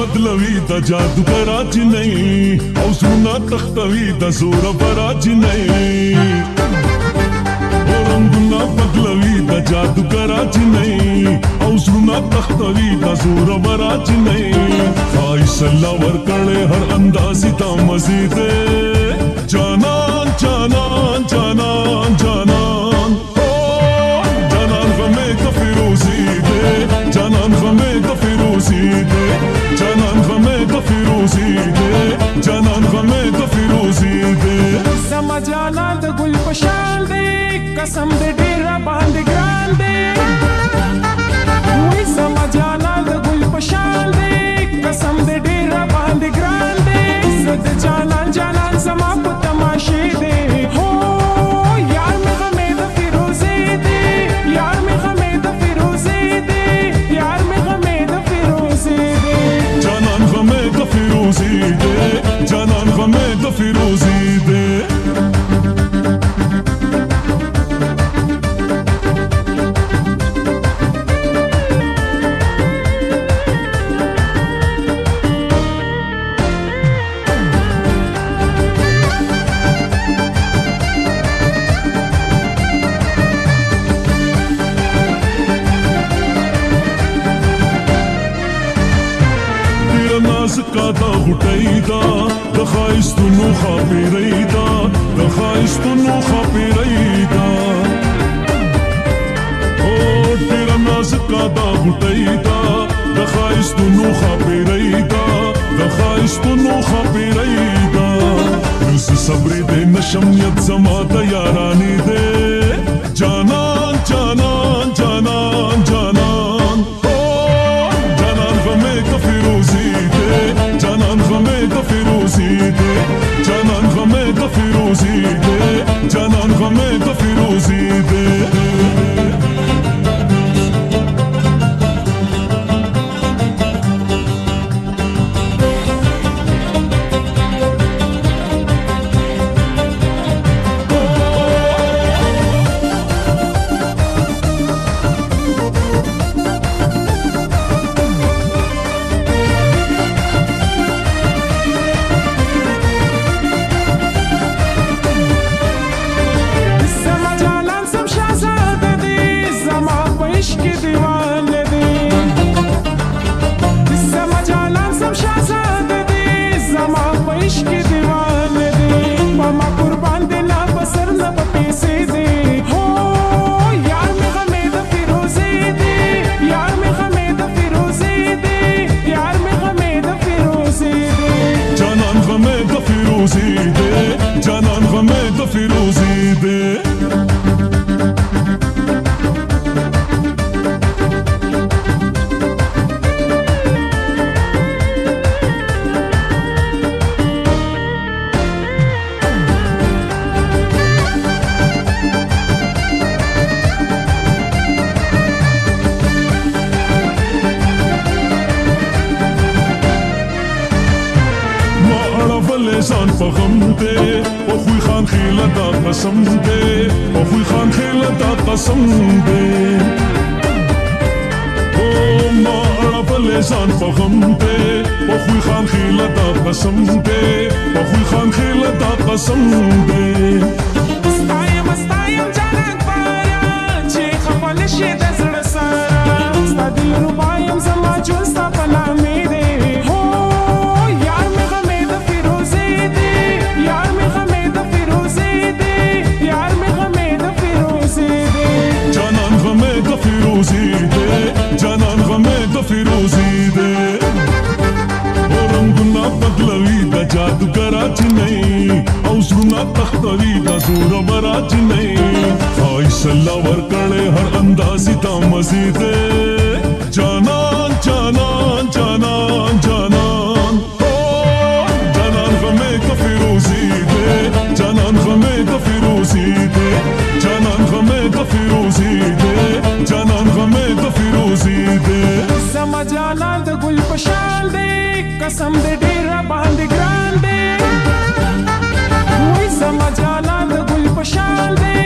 بدلوي د جادوګر اجنې او زړونه تختوي د زور پر اجنې رنگونه بدلوي د جادوګر اجنې او زړونه تختوي د زور پر اجنې فیصله ورکړې هر اندازې ته مزید جانان جانان جانان جانان جانان غمه د فیروزی دے جانان غمه د فیروزی دے جانان غمه د فیروزی دے جانان غمه د فیروزی دے سما جانان د ګل پشان دے قسم دې ډیر باندې ګران دے وای سما جانان د ګل پشان دے قسم دې ډیر باندې ګران دے زد جانان جانان سما په تماشې دے هو یار مې غمه د فیروزی دے یار مې غمه د فیروزی دے یار مې غمه د فیروزی دے جانان غمه د فیروزی دے جانان غمه د فیروزی دے کا دا غټی دا د خایستونو خاپیری دا د خایستونو خاپیری دا او ډیر نازکا دا غټی دا د خایستونو خاپیری دا د خایستونو خاپیری دا نس صبر دې نشم یت زما د یارانی دې جانان جانان جانان جانان جانان غمه د فیروزی جانان غمه د فیروزی دے جانان غمه د فیروزی دے جانان غمه د فیروزی دے جانان غمه د فیروزی دے ځان په غم دے او خوی خان خیله دا قسم دے او خوی خان خیله دا قسم دے او ما اړول ځان په غم دے او خوی خان خیله دا قسم دے او خوی خان خیله دا قسم دے ستایم جانان پارا چې خپل شي د زړه سره ستا دل ربایم زما ژوند ستا په نامې دی جانان غمه د فیروزی دے رنگونه بدلوي د جادوګر اجنې او زړونه تختوي د زور پر اجنې فیصله ورکړې هر اندازې ته مزید جانان جانان جانان جانان جانان غمه د فیروزی دے جانان غمه د فیروزی دے جانان غمه د فیروزی دے جانان غمه د فیروزی دے سما جانان د ګل پشان دے قسم دې ډیر باندې ګران دے وای سما جانان د ګل پشان دے